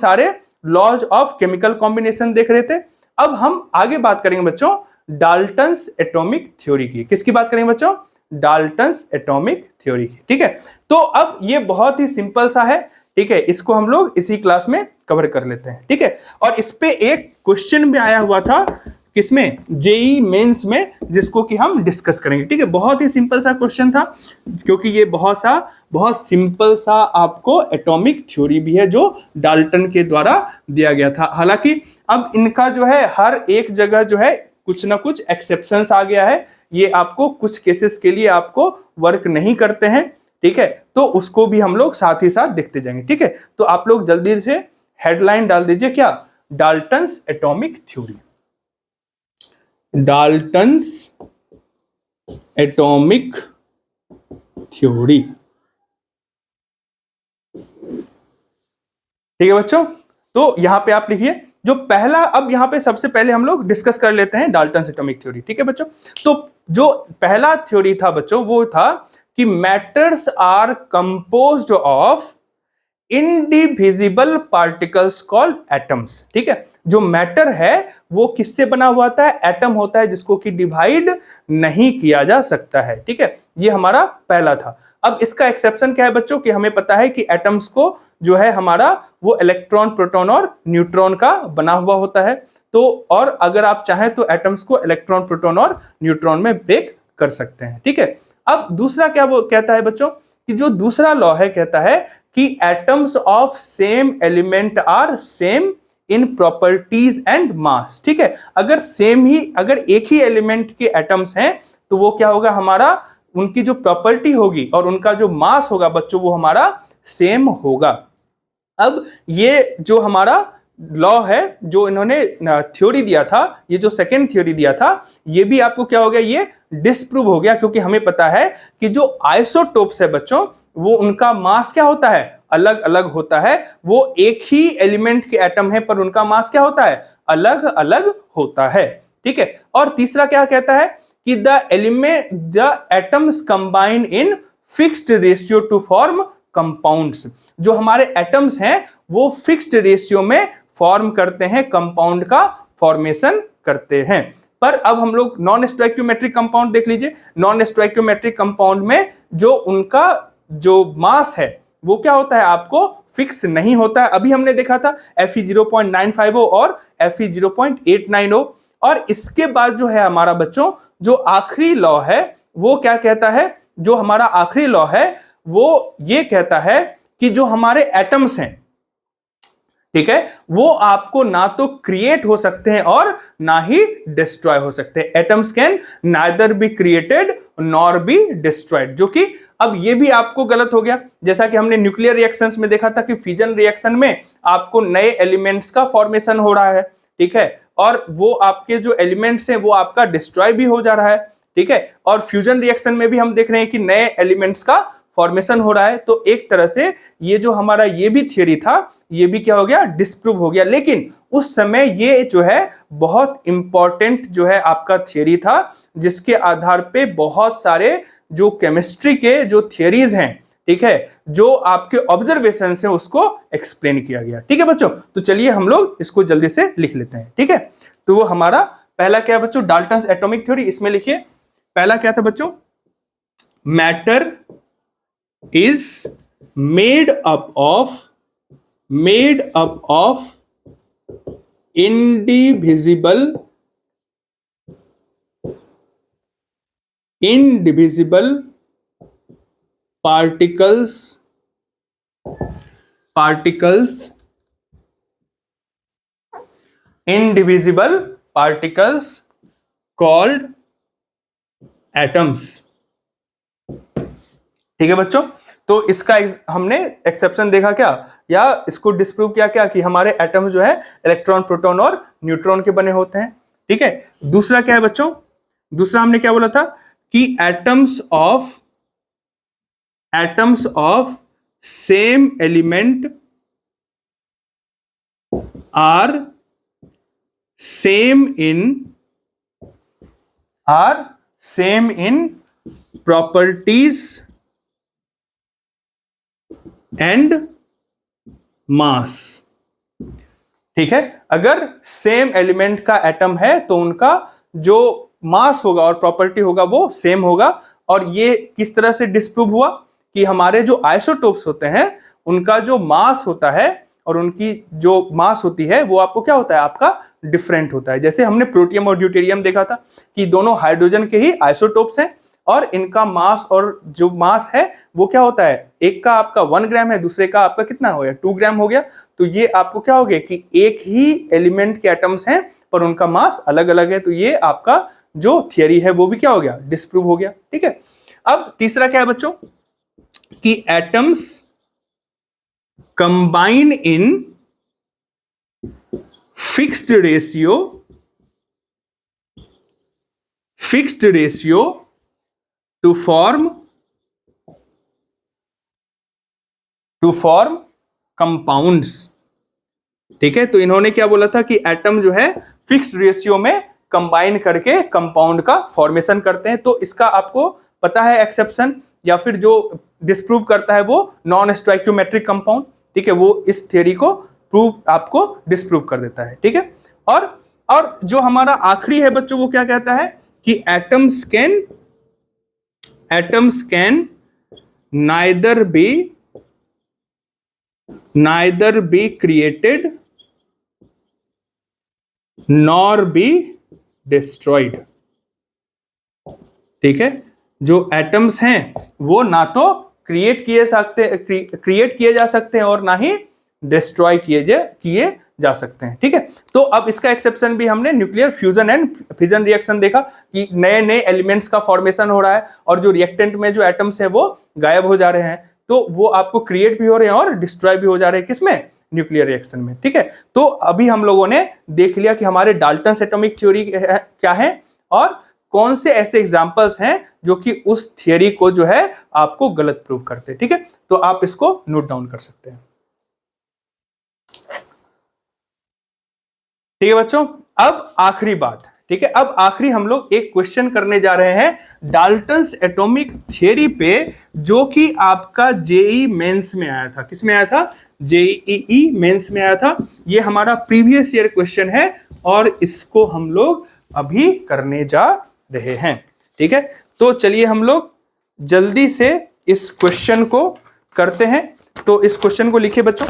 सारे laws of chemical combination देख रहे थे। अब हम आगे बात करेंगे बच्चों डाल्टन्स एटॉमिक थ्योरी की। किसकी बात करेंगे बच्चों? डाल्टन्स एटॉमिक थ्योरी की। ठीक है, तो अब ये बहुत ही सिंपल सा है। ठीक है, इसको हम लोग इसी क्लास में कवर कर लेते हैं। ठीक है, और इस पे एक क्वेश्चन भी आया हुआ था किसमें? जेई मेंस में, जिसको कि हम डिस्कस करेंगे। ठीक है, बहुत ही सिंपल सा क्वेश्चन था, क्योंकि ये बहुत सिंपल सा आपको एटॉमिक थ्योरी भी है जो डाल्टन के द्वारा दिया गया था। हालांकि अब इनका जो है हर एक जगह जो है कुछ ना कुछ एक्सेप्शंस आ गया है, ये आपको कुछ केसेस के लिए आपको वर्क नहीं करते हैं। ठीक है, तो उसको भी हम लोग साथ ही साथ देखते जाएंगे। ठीक है, तो आप लोग जल्दी से हेडलाइन डाल दीजिए, क्या? Dalton's atomic theory. Dalton's atomic theory. ठीक है बच्चों, तो यहां पे आप लिखिए जो पहला, अब यहां पे सबसे पहले हम लोग डिस्कस कर लेते हैं डाल्टन्स एटॉमिक थ्योरी। ठीक है बच्चों, तो जो पहला थ्योरी था बच्चों वो था कि matters are composed of indivisible particles called atoms. ठीक है, जो मैटर है वो किससे बना हुआ होता है? एटम होता है, जिसको कि डिवाइड नहीं किया जा सकता है। ठीक है, ये हमारा पहला था। अब इसका एक्सेप्शन क्या है बच्चों? कि हमें पता है कि एटम्स को जो है हमारा वो इलेक्ट्रॉन, प्रोटॉन और न्यूट्रॉन का बना हुआ होता है। तो और अगर आप चाहें तो एटम्स को इलेक्ट्रॉन, प्रोटॉन और न्यूट्रॉन में ब्रेक कर सकते हैं। ठीक है, अब दूसरा क्या वो कहता है बच्चों? कि जो दूसरा लॉ है कहता है कि atoms of same element are same in properties and mass. ठीक है, अगर एक ही एलिमेंट के एटम्स हैं तो वो क्या होगा हमारा, उनकी जो प्रॉपर्टी होगी और उनका जो मास होगा बच्चों वो हमारा सेम होगा। अब ये जो हमारा लॉ है जो इन्होंने थ्योरी दिया था, ये जो सेकेंड थ्योरी दिया था, ये भी आपको क्या हो गया? ये डिस्प्रूव हो गया, क्योंकि हमें पता है कि जो आइसोटोप्स है बच्चों वो उनका मास क्या होता है? अलग अलग होता है। वो एक ही एलिमेंट के एटम है पर उनका मास क्या होता है? अलग अलग होता है। ठीक है, और तीसरा क्या कहता है? कि the atoms combine in fixed ratio two form compounds. जो हमारे एटम्स हैं वो फिक्स्ड रेशियो में फॉर्म करते हैं, कंपाउंड का फॉर्मेशन करते हैं। पर अब हम लोग नॉन स्टोइकियोमेट्रिक कंपाउंड देख लीजिए। नॉन स्टोइकियोमेट्रिक कंपाउंड में जो उनका जो मास है वो क्या होता है? आपको फिक्स नहीं होता है। अभी हमने देखा था Fe0.950 और Fe0.890। और इसके बाद जो है हमारा बच्चों जो आखिरी लॉ है वो क्या कहता है? जो हमारा आखिरी लॉ है वो ये कहता है कि जो हमारे एटम्स हैं, ठीक है, वो आपको ना तो क्रिएट हो सकते हैं और ना ही डिस्ट्रॉय हो सकते हैं। Atoms can neither be created nor be destroyed, जो कि अब ये भी आपको गलत हो गया। जैसा कि हमने न्यूक्लियर रिएक्शंस में देखा था कि फिजन रिएक्शन में आपको नए एलिमेंट्स का फॉर्मेशन हो रहा है। ठीक है, और वो आपके जो एलिमेंट्स हैं वो आपका डिस्ट्रॉय भी हो जा रहा है। ठीक है, और फ्यूजन रिएक्शन में भी हम देख रहे हैं कि नए एलिमेंट्स का फॉर्मेशन हो रहा है। तो एक तरह से ये जो हमारा ये भी थ्योरी था ये भी क्या हो गया? डिस्प्रूव हो गया। लेकिन उस समय ये जो है बहुत इंपॉर्टेंट जो है आपका थ्योरी था, जिसके आधार पे बहुत सारे जो केमिस्ट्री के जो थ्योरीज हैं, ठीक है, जो आपके ऑब्जर्वेशन है उसको एक्सप्लेन किया गया। ठीक है बच्चों, तो चलिए हम लोग इसको जल्दी से लिख लेते हैं। ठीक है, तो वो हमारा पहला क्या है बच्चों? Dalton's atomic theory. इसमें लिखिए पहला क्या था बच्चों? Matter is made up of indivisible particles indivisible particles called atoms। ठीक है बच्चों, तो इसका हमने एक्सेप्शन देखा क्या, या इसको डिस्प्रूव किया क्या, कि हमारे एटम जो है इलेक्ट्रॉन, प्रोटॉन और न्यूट्रॉन के बने होते हैं। ठीक है, दूसरा क्या है बच्चों? दूसरा हमने क्या बोला था? कि atoms of same element are same in properties and mass. ठीक है, अगर सेम एलिमेंट का एटम है तो उनका जो मास होगा और प्रॉपर्टी होगा वो सेम होगा। और ये किस तरह से डिस्प्रूव हुआ कि हमारे जो आइसोटोप्स होते हैं उनका जो मास होता है और उनकी जो मास होती है वो आपको क्या होता है, आपका डिफरेंट होता है। जैसे हमने प्रोटियम और ड्यूटेरियम देखा था कि दोनों हाइड्रोजन के ही आइसोटोप्स हैं और इनका मास और जो मास है वो क्या होता है, एक का आपका 1 ग्राम है, दूसरे का आपका कितना हो गया, 2 ग्राम हो गया। तो ये आपको क्या हो गया कि एक ही एलिमेंट के एटम्स हैं पर उनका मास अलग अलग है। तो ये आपका जो थियरी है वो भी क्या हो गया, डिस्प्रूव हो गया। ठीक है, अब तीसरा क्या है बच्चों कि atoms combine in fixed ratio two form compounds. ठीक है, तो इन्होंने क्या बोला था कि एटम जो है फिक्स्ड रेशियो में कंबाइन करके कंपाउंड का फॉर्मेशन करते हैं। तो इसका आपको पता है एक्सेप्शन, या फिर जो डिस्प्रूव करता है वो नॉन स्टोइकियोमेट्रिक कंपाउंड। ठीक है, वो इस थ्योरी को प्रूव आपको डिस्प्रूव कर देता है। ठीक है, और जो हमारा आखिरी है बच्चों वो क्या कहता है कि atoms can neither be created nor be destroyed। ठीक है, जो एटम्स हैं वो ना तो क्रिएट किए जा सकते हैं और ना ही डिस्ट्रॉय किए जा सकते हैं। ठीक है, तो अब इसका एक्सेप्शन भी हमने nuclear fusion and fission reaction देखा कि नए नए एलिमेंट्स का फॉर्मेशन हो रहा है और जो रिएक्टेंट में जो एटम्स है वो गायब हो जा रहे हैं। तो वो आपको क्रिएट भी हो रहे हैं और डिस्ट्रॉय भी हो जा रहे हैं, किसमें, न्यूक्लियर रिएक्शन में। ठीक है, तो अभी हम लोगों ने देख लिया कि हमारे डाल्टन्स एटॉमिक थ्योरी क्या है और कौन से ऐसे एग्जांपल्स हैं जो कि उस थियरी को जो है आपको गलत प्रूव करते हैं। ठीक है, तो आप इसको नोट डाउन कर सकते हैं। ठीक है बच्चों, अब आखिरी बात। ठीक है, अब आखिरी हम लोग एक क्वेश्चन करने जा रहे हैं डाल्टन्स एटॉमिक थ्योरी पे, जो कि आपका जेई मेंस में आया था। किस में आया था, जेईई मेंस में आया था। ये हमारा प्रीवियस ईयर क्वेश्चन है और इसको हम लोग अभी करने जा रहे हैं। ठीक है, तो चलिए हम लोग जल्दी से इस क्वेश्चन को करते हैं। तो इस क्वेश्चन को लिखिए बच्चों,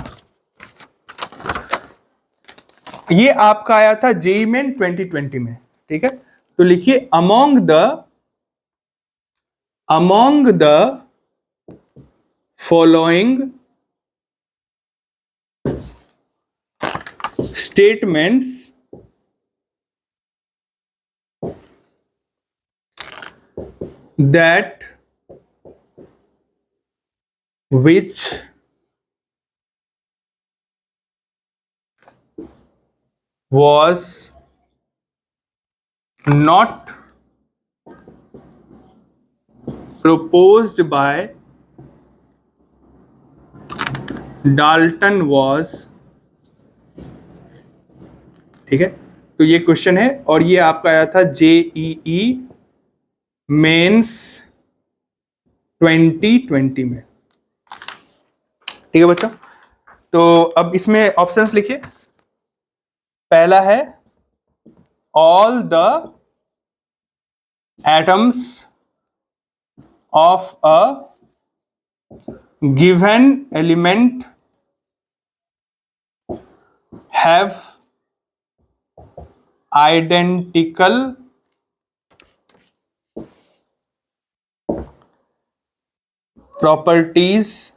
ये आपका आया था जेईई मेन 2020 में। ठीक है, तो लिखिए among the following statements that which was not proposed by Dalton was। ठीक है, तो ये क्वेश्चन है और ये आपका आया था जेईई मेंस 2020 में। ठीक है बच्चों, तो अब इसमें ऑप्शंस लिखिए। पहला है all the atoms of a given element have identical properties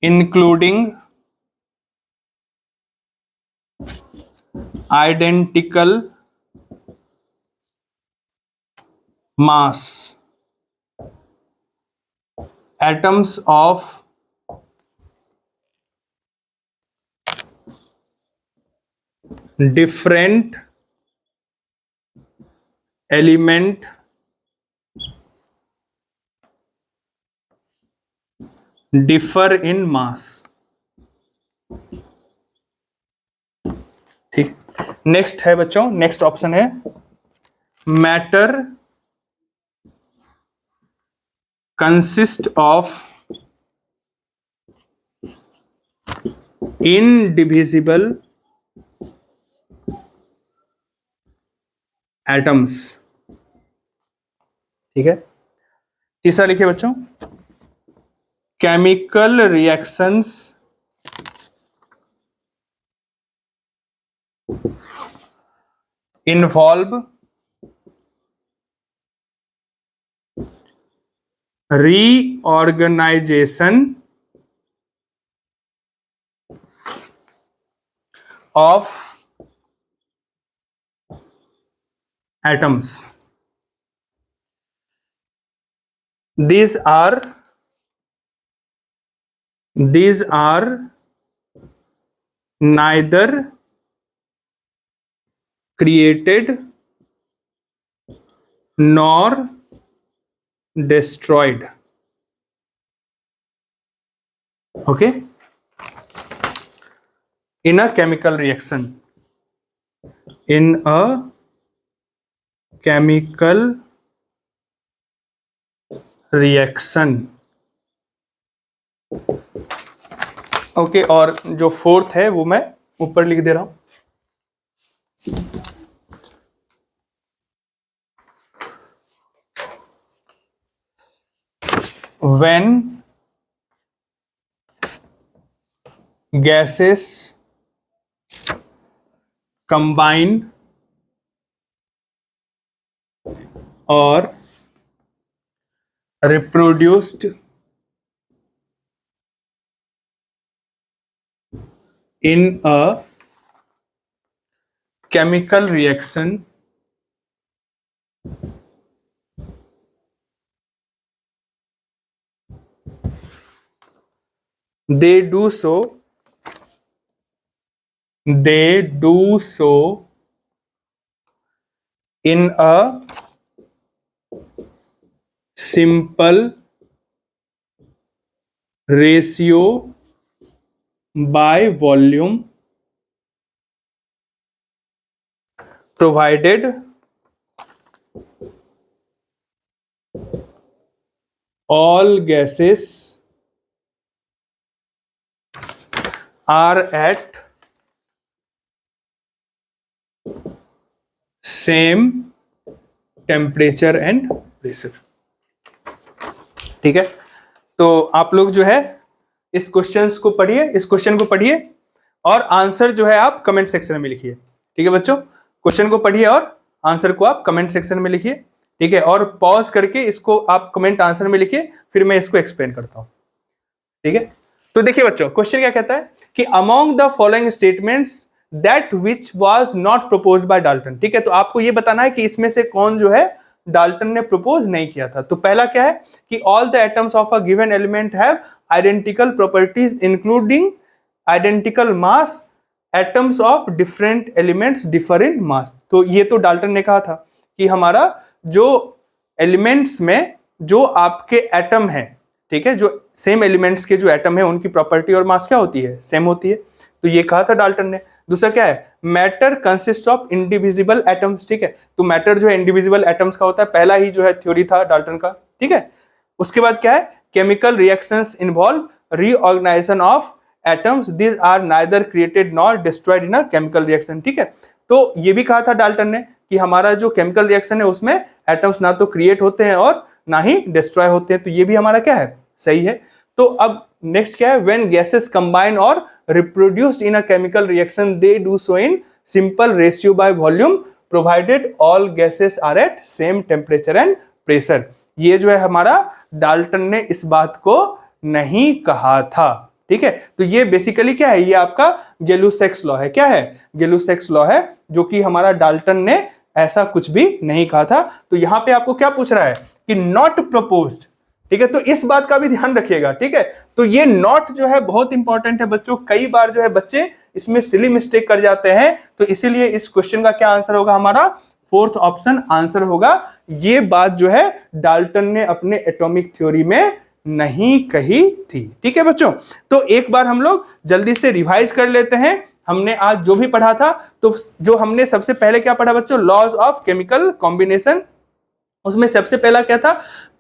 including identical mass। atoms of different element differ in mass। ठीक, नेक्स्ट है बच्चों, नेक्स्ट ऑप्शन है matter consist of indivisible atoms. ठीक है, तीसरा लिखिए बच्चों, chemical reactions involve reorganisation of atoms. These are neither created nor destroyed. Okay, in a chemical reaction, in a chemical reaction. Okay, और जो फोर्थ है वो मैं ऊपर लिख दे रहा हूं। When gases combine or reproduced in a chemical reaction, they do so in a simple ratio by volume, provided all gases are at same temperature and pressure। ठीक है, तो आप लोग जो है इस क्वेश्चंस को पढ़िए, इस क्वेश्चन को पढ़िए और आंसर जो है आप कमेंट सेक्शन में लिखिए। ठीक है बच्चों, क्वेश्चन को पढ़िए और आंसर को आप कमेंट सेक्शन में लिखिए। ठीक है, और पॉज करके इसको आप कमेंट आंसर में लिखिए, फिर मैं इसको एक्सप्लेन करता हूं। ठीक है, तो देखिए बच्चों, क्वेश्चन क्या कहता है कि among the following statements that which was not proposed by Dalton. ठीक है, तो आपको ये बताना है कि इसमें से कौन जो है डाल्टन ने प्रपोज नहीं किया था। तो पहला क्या है कि all the atoms of a given element have identical properties including identical mass, atoms of different elements differ in mass. तो ये तो डाल्टन ने कहा था कि हमारा जो एलिमेंट्स में जो आपके एटम है, ठीक है, जो सेम एलिमेंट्स के जो एटम है उनकी प्रॉपर्टी और मास क्या होती है, सेम होती है। तो ये कहा था डाल्टन ने। दूसरा क्या है, matter consist of indivisible atoms. ठीक है, तो मैटर जो है इंडिविजिबल एटम्स का होता है, पहला ही जो है थ्योरी था डाल्टन का। ठीक है, उसके बाद क्या है, chemical reactions involve reorganisation of atoms, this are neither created nor destroyed in a chemical reaction. ठीक है, तो ये भी कहा था डाल्टन ने कि हमारा जो केमिकल रिएक्शन है उसमें एटम्स ना तो क्रिएट होते हैं और ना ही डिस्ट्रॉय होते हैं। तो ये भी हमारा क्या है, सही है। तो अब नेक्स्ट क्या है, व्हेन गैसेस कंबाइन और reproduced in a chemical reaction they do so in simple ratio by volume provided all gases are at same temperature and pressure. ये जो है हमारा डाल्टन ने इस बात को नहीं कहा था। ठीक है, तो ये बेसिकली क्या है, ये आपका गेलुसेक्स लॉ है। क्या है, गेलुसेक्स लॉ है, जो कि हमारा डाल्टन ने ऐसा कुछ भी नहीं कहा था। तो यहां पे आपको क्या पूछ रहा है कि नॉट प्रपोज्ड। ठीक है, तो इस बात का भी ध्यान रखिएगा। ठीक है, तो ये नॉट जो है बहुत इंपॉर्टेंट है बच्चों, कई बार जो है बच्चे इसमें सिली मिस्टेक कर जाते हैं। तो इसीलिए इस क्वेश्चन का क्या आंसर होगा, हमारा फोर्थ ऑप्शन आंसर होगा। ये बात जो है डाल्टन ने अपने एटॉमिक थ्योरी में नहीं कही थी। ठीक है बच्चों, तो एक बार हम लोग जल्दी से रिवाइज कर लेते हैं। हमने आज जो भी पढ़ा था, तो जो हमने सबसे पहले क्या पढ़ा बच्चों, लॉज ऑफ केमिकल कॉम्बिनेशन। उसमें सबसे पहला क्या था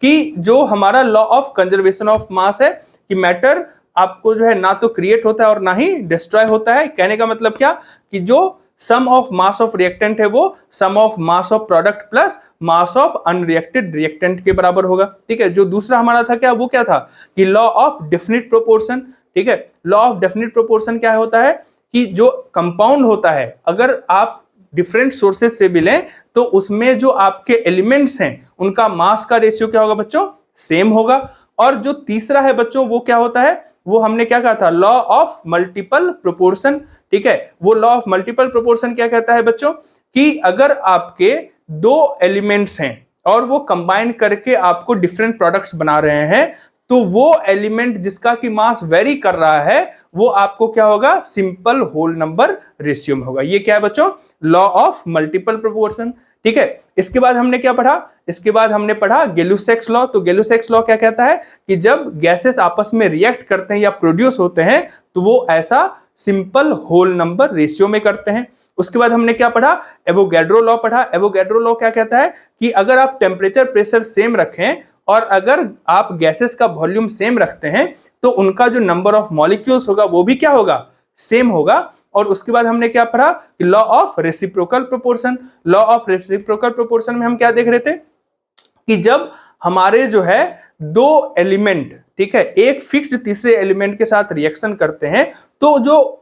कि जो हमारा law of conservation of mass है कि मैटर आपको जो है ना तो क्रिएट होता है और ना ही डिस्ट्रॉय होता है। कहने का मतलब क्या कि जो sum of mass of reactant है वो sum of mass of product plus mass of unreacted reactant के बराबर होगा। ठीक है, जो दूसरा हमारा था क्या, वो क्या था कि लॉ ऑफ डेफिनिट प्रोपोर्शन। ठीक है, लॉ ऑफ डेफिनिट प्रोपोर्शन क्या होता है कि जो कंपाउंड होता है अगर आप डिफरेंट सोर्सेज से भी लें तो उसमें जो आपके एलिमेंट्स हैं उनका मास का रेशियो क्या होगा बच्चों, सेम होगा। और जो तीसरा है बच्चों वो क्या होता है, वो हमने क्या कहा था, लॉ ऑफ मल्टीपल प्रोपोर्शन। ठीक है, वो लॉ ऑफ मल्टीपल प्रोपोर्शन क्या कहता है बच्चों कि अगर आपके दो एलिमेंट्स हैं और वो कंबाइन करके आपको डिफरेंट प्रोडक्ट्स बना रहे हैं तो वो एलिमेंट जिसका की मास वेरी कर रहा है वो आपको क्या होगा, सिंपल होल नंबर रेशियो में होगा। ये क्या है बच्चों, लॉ ऑफ मल्टीपल प्रोपोर्शन। ठीक है, इसके बाद हमने क्या पढ़ा, इसके बाद हमने पढ़ा गैलुसेक्स लॉ। तो गैलुसेक्स लॉ क्या कहता है कि जब गैसेस आपस में रिएक्ट करते हैं या प्रोड्यूस होते हैं तो वो ऐसा सिंपल होल नंबर रेशियो में करते हैं। उसके बाद हमने क्या पढ़ा, एवोगैड्रो लॉ पढ़ा। एवोगैड्रो लॉ क्या कहता है कि अगर आप टेम्परेचर प्रेशर सेम रखें और अगर आप गैसेस का वॉल्यूम सेम रखते हैं तो उनका जो नंबर ऑफ मॉलिक्यूल्स होगा वो भी क्या होगा, सेम होगा। और उसके बाद हमने क्या पढ़ा कि law of reciprocal proportion. Law of reciprocal proportion में हम क्या देख रहे थे कि जब हमारे जो है दो एलिमेंट, ठीक है, एक फिक्स्ड तीसरे एलिमेंट के साथ रिएक्शन करते हैं तो जो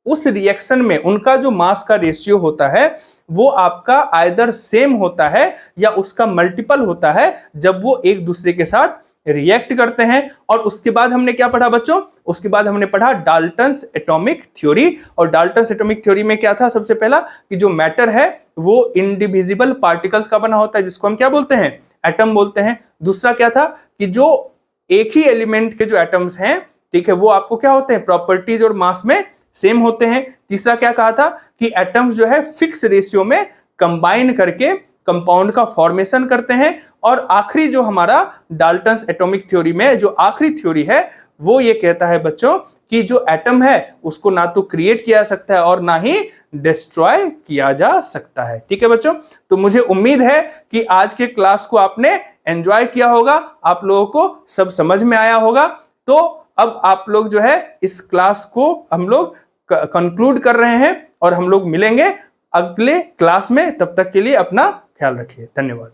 उस रिएक्शन में उनका जो मास का रेशियो होता है वो आपका आइदर सेम होता है या उसका मल्टीपल होता है जब वो एक दूसरे के साथ रिएक्ट करते हैं। और उसके बाद हमने क्या पढ़ा बच्चों, उसके बाद हमने पढ़ा डाल्टन्स एटॉमिक थ्योरी। और डाल्टन्स एटॉमिक थ्योरी में क्या था, सबसे पहला कि जो मैटर है वो इनडिविजिबल पार्टिकल्स का बना होता है जिसको हम क्या बोलते हैं, एटम बोलते हैं। दूसरा क्या था कि जो एक ही एलिमेंट के जो एटम्स हैं, ठीक है, वो आपको क्या होते हैं, प्रॉपर्टीज और मास में सेम होते हैं। तीसरा क्या कहा था कि एटम्स जो है फिक्स रेशियो में कंबाइन करके कंपाउंड का फॉर्मेशन करते हैं। और आखिरी जो हमारा डाल्टन्स एटॉमिक थ्योरी में जो आखिरी थ्योरी है वो ये कहता है बच्चों कि जो एटम है उसको ना तो क्रिएट किया जा सकता है और ना ही डिस्ट्रॉय किया जा सकता है। ठीक है बच्चों, तो मुझे उम्मीद है कि आज के क्लास को आपने एंजॉय किया होगा, आप लोगों को सब समझ में आया होगा। तो अब आप लोग जो है इस क्लास को हम लोग कंक्लूड कर रहे हैं और हम लोग मिलेंगे अगले क्लास में। तब तक के लिए अपना ख्याल रखिए, धन्यवाद।